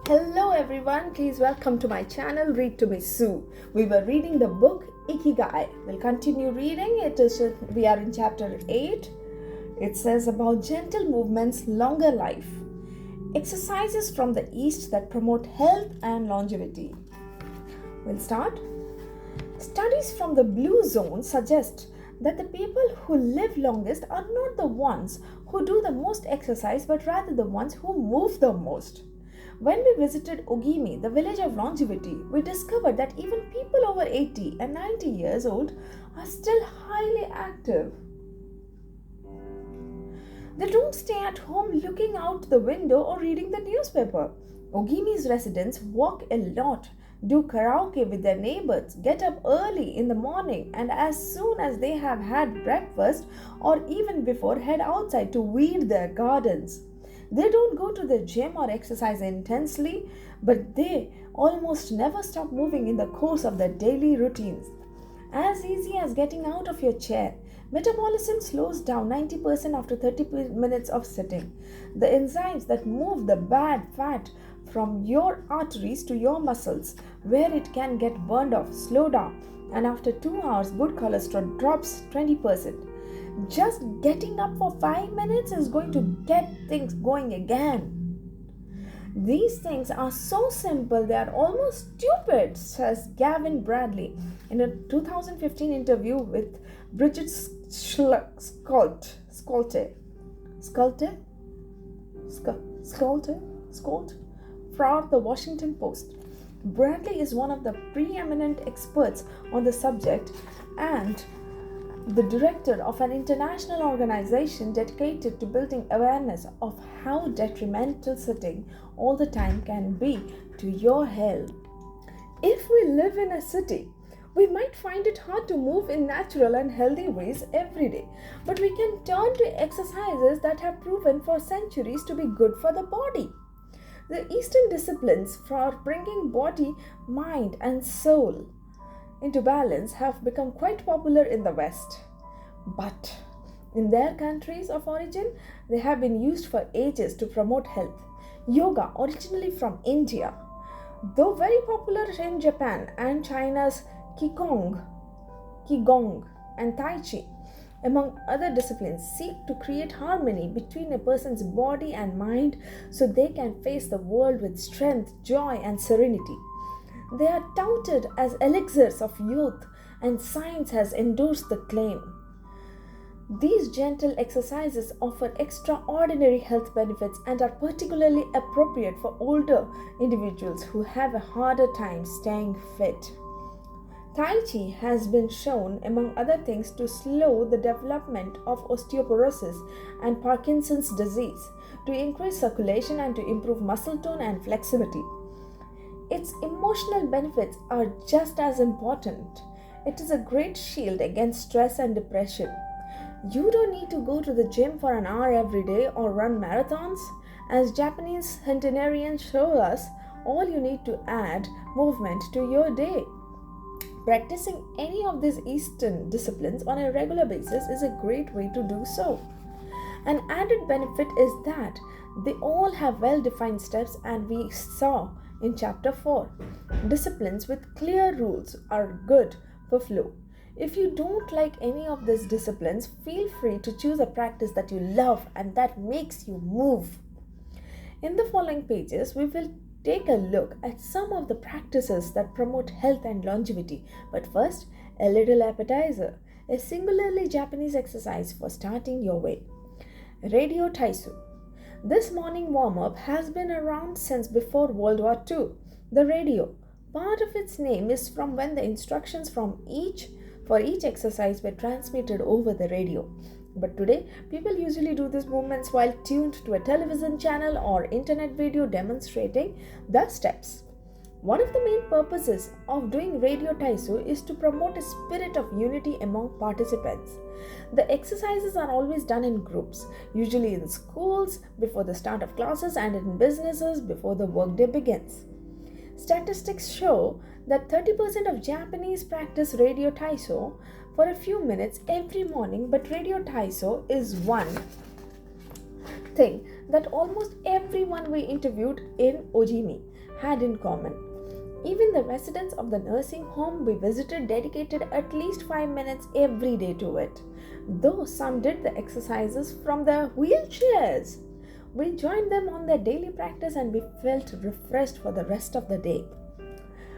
Hello everyone, please welcome to my channel Read to Me Sue. We were reading the book IkiGai. We'll continue reading. We are in chapter 8. It says about gentle movements, longer life. Exercises from the East that promote health and longevity. We'll start. Studies from the blue zone suggest that the people who live longest are not the ones who do the most exercise but rather the ones who move the most. When we visited Ogimi, the village of longevity, we discovered that even people over 80 and 90 years old are still highly active. They don't stay at home looking out the window or reading the newspaper. Ogimi's residents walk a lot, do karaoke with their neighbors, get up early in the morning, and as soon as they have had breakfast or even before, head outside to weed their gardens. They don't go to the gym or exercise intensely, but they almost never stop moving in the course of their daily routines. As easy as getting out of your chair, metabolism slows down 90% after 30 minutes of sitting. The enzymes that move the bad fat from your arteries to your muscles, where it can get burned off, slow down, and after 2 hours, good cholesterol drops 20%. Just getting up for 5 minutes is going to get things going again. These things are so simple they are almost stupid, says Gavin Bradley in a 2015 interview with Bridget Scolte for the Washington Post. Bradley is one of the preeminent experts on the subject and the director of an international organization dedicated to building awareness of how detrimental sitting all the time can be to your health. If we live in a city, we might find it hard to move in natural and healthy ways every day, but we can turn to exercises that have proven for centuries to be good for the body. The Eastern disciplines for bringing body, mind, and soul into balance have become quite popular in the West. But in their countries of origin, they have been used for ages to promote health. Yoga, originally from India, though very popular in Japan and China's Qigong, and Tai Chi, among other disciplines, seek to create harmony between a person's body and mind so they can face the world with strength, joy, and serenity. They are touted as elixirs of youth, and science has endorsed the claim. These gentle exercises offer extraordinary health benefits and are particularly appropriate for older individuals who have a harder time staying fit. Tai Chi has been shown, among other things, to slow the development of osteoporosis and Parkinson's disease, to increase circulation, and to improve muscle tone and flexibility. Its emotional benefits are just as important. It is a great shield against stress and depression. You don't need to go to the gym for an hour every day or run marathons. As Japanese centenarians show us, all you need to add movement to your day. Practicing any of these Eastern disciplines on a regular basis is a great way to do so. An added benefit is that they all have well-defined steps, and we saw in chapter 4. Disciplines with clear rules are good for flow. If you don't like any of these disciplines, feel free to choose a practice that you love and that makes you move. In the following pages, we will take a look at some of the practices that promote health and longevity. But first, a little appetizer, a singularly Japanese exercise for starting your way. Radio Taisu. This morning warm-up has been around since before World War II. The radio, part of its name is from when the instructions for each exercise were transmitted over the radio. But today, people usually do these movements while tuned to a television channel or internet video demonstrating the steps. One of the main purposes of doing Radio Taisu is to promote a spirit of unity among participants. The exercises are always done in groups, usually in schools before the start of classes and in businesses before the workday begins. Statistics show that 30% of Japanese practice Radio Taiso for a few minutes every morning, but Radio Taiso is one thing that almost everyone we interviewed in Ojimi had in common. Even the residents of the nursing home we visited dedicated at least 5 minutes every day to it, though some did the exercises from their wheelchairs. We joined them on their daily practice and we felt refreshed for the rest of the day.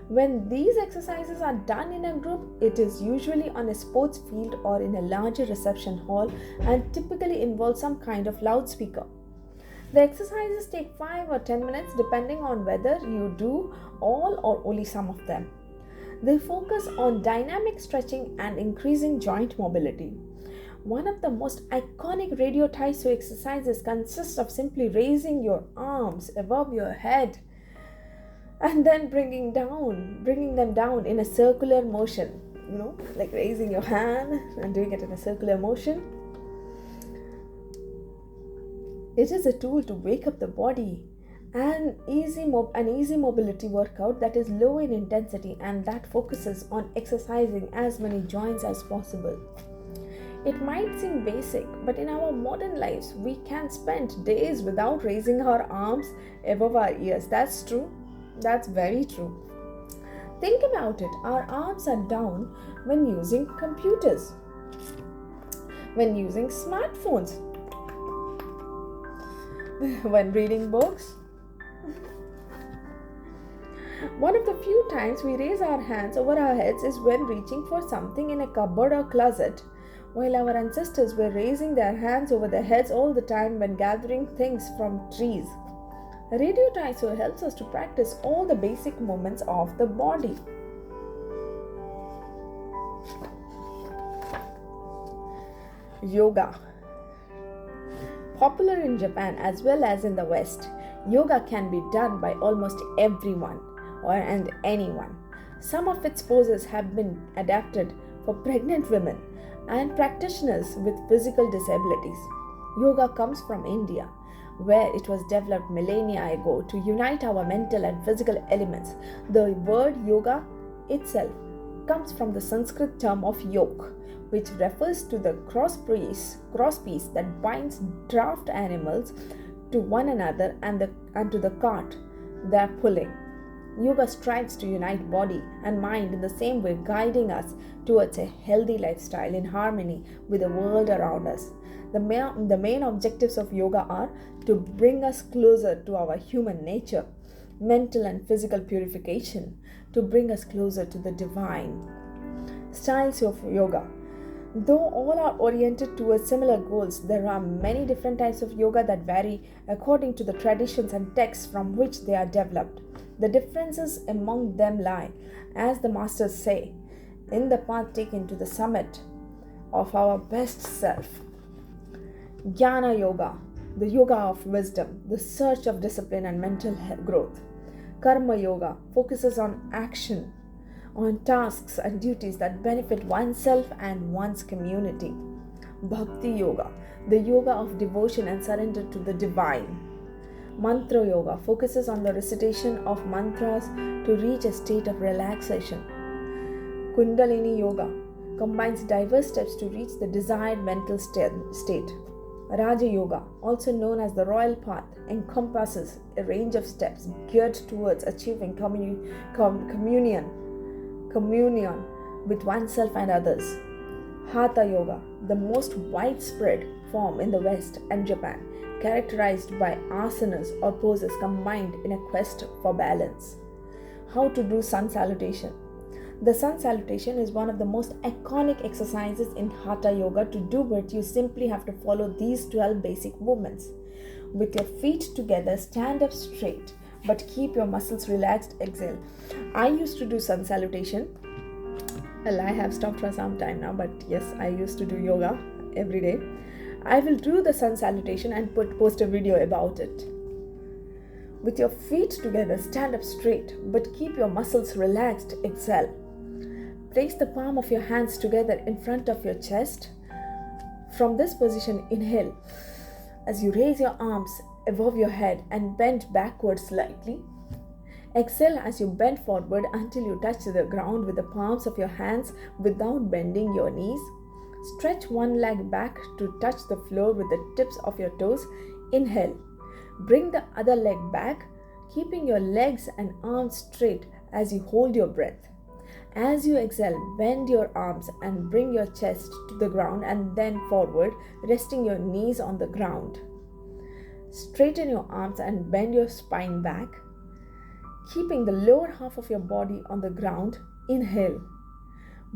When these exercises are done in a group, it is usually on a sports field or in a larger reception hall and typically involves some kind of loudspeaker. The exercises take 5 or 10 minutes depending on whether you do all or only some of them. They focus on dynamic stretching and increasing joint mobility. One of the most iconic radio tai chi exercises consists of simply raising your arms above your head and then bringing them down in a circular motion. Like raising your hand and doing it in a circular motion. It is a tool to wake up the body, an easy mobility workout that is low in intensity and that focuses on exercising as many joints as possible. It might seem basic, but in our modern lives, we can spend days without raising our arms above our ears. That's true. That's very true. Think about it. Our arms are down when using computers, when using smartphones, when reading books. One of the few times we raise our hands over our heads is when reaching for something in a cupboard or closet, while our ancestors were raising their hands over their heads all the time when gathering things from trees. Radio Tai Chi helps us to practice all the basic movements of the body. Yoga. Popular in Japan as well as in the West, yoga can be done by almost everyone and anyone. Some of its poses have been adapted for pregnant women and practitioners with physical disabilities. Yoga comes from India, where it was developed millennia ago to unite our mental and physical elements. The word yoga itself comes from the Sanskrit term of yoke, which refers to the crosspiece that binds draft animals to one another and to the cart they are pulling. Yoga strives to unite body and mind in the same way, guiding us towards a healthy lifestyle in harmony with the world around us. The main objectives of yoga are to bring us closer to our human nature, mental and physical purification, to bring us closer to the divine. Styles of yoga. Though all are oriented towards similar goals, there are many different types of yoga that vary according to the traditions and texts from which they are developed. The differences among them lie, as the masters say, in the path taken to the summit of our best self. Jnana Yoga, the yoga of wisdom, the search of discipline and mental growth. Karma Yoga focuses on action, on tasks and duties that benefit oneself and one's community. Bhakti Yoga, the yoga of devotion and surrender to the divine. Mantra Yoga focuses on the recitation of mantras to reach a state of relaxation. Kundalini Yoga combines diverse steps to reach the desired mental state. Raja Yoga, also known as the royal path, encompasses a range of steps geared towards achieving communion with oneself and others. Hatha Yoga, the most widespread form in the West and Japan, characterized by asanas or poses combined in a quest for balance. How to do sun salutation. The sun salutation is one of the most iconic exercises in Hatha Yoga. To do it, you simply have to follow these 12 basic movements. With your feet together, stand up straight, but keep your muscles relaxed. Exhale. I used to do sun salutation. Well, I have stopped for some time now, but yes, I used to do yoga every day. I will do the sun salutation and post a video about it. With your feet together, stand up straight, but keep your muscles relaxed. Exhale. Place the palm of your hands together in front of your chest. From this position, inhale as you raise your arms above your head and bend backwards slightly. Exhale as you bend forward until you touch the ground with the palms of your hands without bending your knees. Stretch one leg back to touch the floor with the tips of your toes. Inhale. Bring the other leg back keeping your legs and arms straight as you hold your breath. As you exhale, bend your arms and bring your chest to the ground and then forward, resting your knees on the ground. Straighten your arms and bend your spine back, keeping the lower half of your body on the ground. Inhale.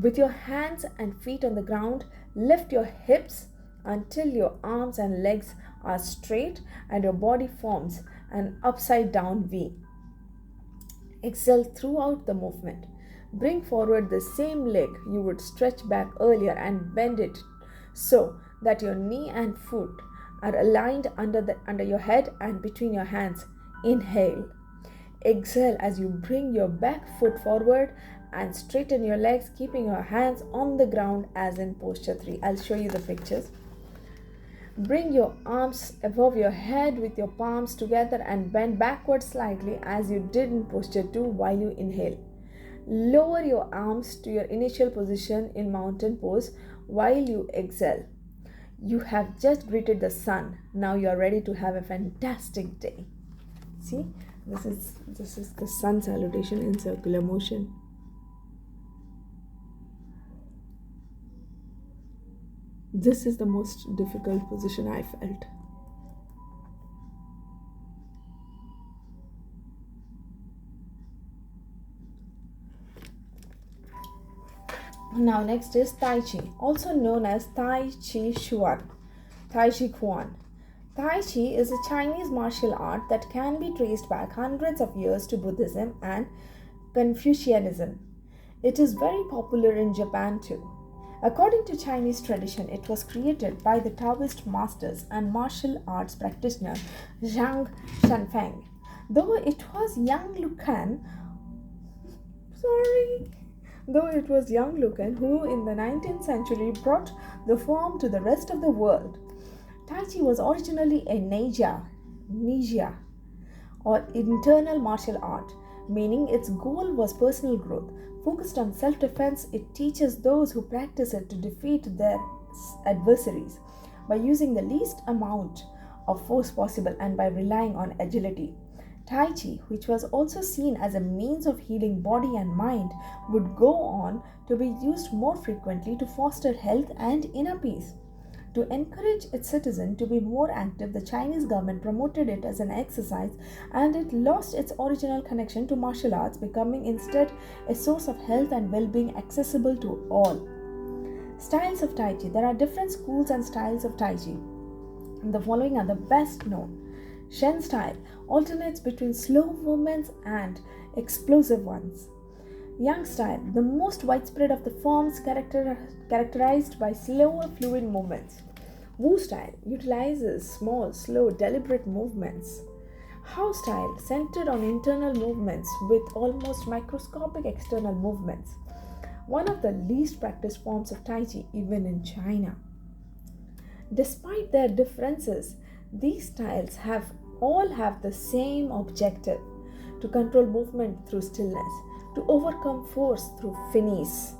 With your hands and feet on the ground, lift your hips until your arms and legs are straight and your body forms an upside down V. Exhale throughout the movement. Bring forward the same leg you would stretch back earlier and bend it so that your knee and foot are aligned under your head and between your hands. Inhale. Exhale as you bring your back foot forward and straighten your legs, keeping your hands on the ground as in posture 3. I'll show you the pictures. Bring your arms above your head with your palms together and bend backward slightly as you did in posture 2 while you inhale. Lower your arms to your initial position in mountain pose while you exhale. You have just greeted the sun. Now you are ready to have a fantastic day. See, this is the sun salutation in circular motion. This is the most difficult position I felt. Now next is Tai Chi, also known as Tai Chi Chuan, Tai Chi Chuan. Tai Chi is a Chinese martial art that can be traced back hundreds of years to Buddhism and Confucianism. It is very popular in Japan too. According to Chinese tradition, it was created by the Taoist masters and martial arts practitioner Zhang Shanfeng. Though it was Yang Lucan who in the 19th century brought the form to the rest of the world. Tai Chi was originally a Nijia or internal martial art, meaning its goal was personal growth. Focused on self-defense, it teaches those who practice it to defeat their adversaries by using the least amount of force possible and by relying on agility. Tai Chi, which was also seen as a means of healing body and mind, would go on to be used more frequently to foster health and inner peace. To encourage its citizens to be more active, the Chinese government promoted it as an exercise and it lost its original connection to martial arts, becoming instead a source of health and well-being accessible to all. Styles of Tai Chi. There are different schools and styles of Tai Chi. The following are the best known. Shen style alternates between slow movements and explosive ones. Yang style, the most widespread of the forms, characterized by slower fluid movements. Wu style utilizes small, slow, deliberate movements. Hao style, centered on internal movements with almost microscopic external movements. One of the least practiced forms of Tai Chi even in China. Despite their differences, these styles all have the same objective: to control movement through stillness, to overcome force through finesse,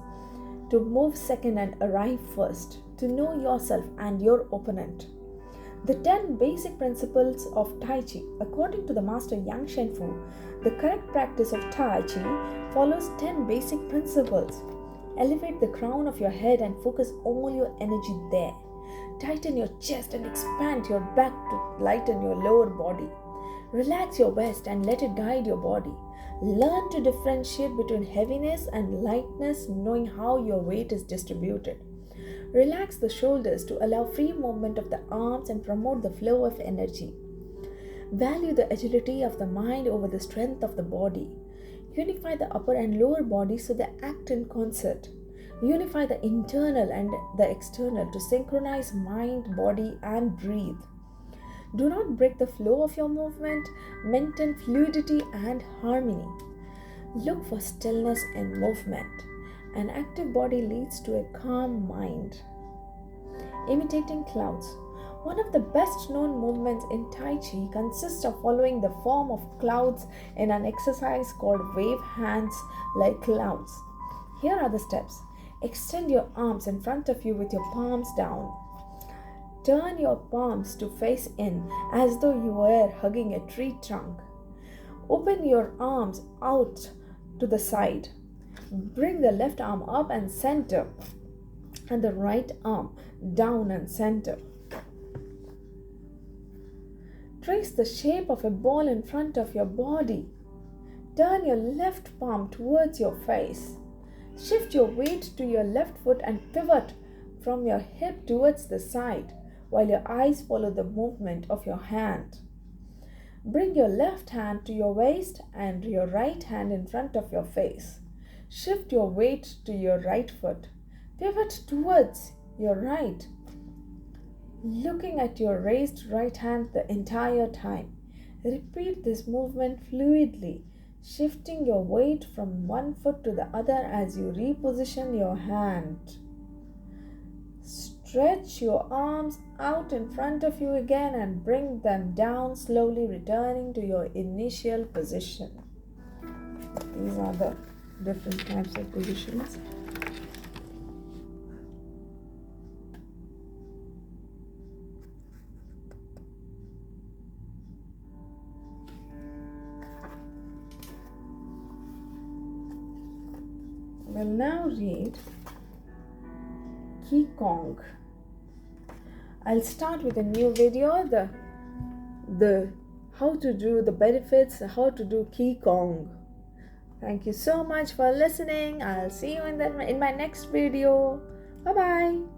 to move second and arrive first, to know yourself and your opponent. The 10 basic principles of Tai Chi. According to the master Yang Shenfu, the correct practice of Tai Chi follows 10 basic principles. Elevate the crown of your head and focus all your energy there. Tighten your chest and expand your back to lighten your lower body. Relax your waist and let it guide your body. Learn to differentiate between heaviness and lightness, knowing how your weight is distributed. Relax the shoulders to allow free movement of the arms and promote the flow of energy. Value the agility of the mind over the strength of the body. Unify the upper and lower body so they act in concert. Unify the internal and the external to synchronize mind, body, and breathe. Do not break the flow of your movement. Maintain fluidity and harmony. Look for stillness in movement. An active body leads to a calm mind. Imitating clouds. One of the best known movements in Tai Chi consists of following the form of clouds in an exercise called wave hands like clouds. Here are the steps. Extend your arms in front of you with your palms down. Turn your palms to face in as though you were hugging a tree trunk. Open your arms out to the side. Bring the left arm up and center, and the right arm down and center. Trace the shape of a ball in front of your body. Turn your left palm towards your face. Shift your weight to your left foot and pivot from your hip towards the side while your eyes follow the movement of your hand. Bring your left hand to your waist and your right hand in front of your face. Shift your weight to your right foot. Pivot towards your right, looking at your raised right hand the entire time. Repeat this movement fluidly, shifting your weight from one foot to the other as you reposition your hand. Stretch your arms out in front of you again and bring them down slowly, returning to your initial position. These are the different types of positions. We'll now read Qigong. I'll start with a new video, the how to do the benefits, how to do Qigong. Thank you so much for listening. I'll see you in my next video. Bye bye.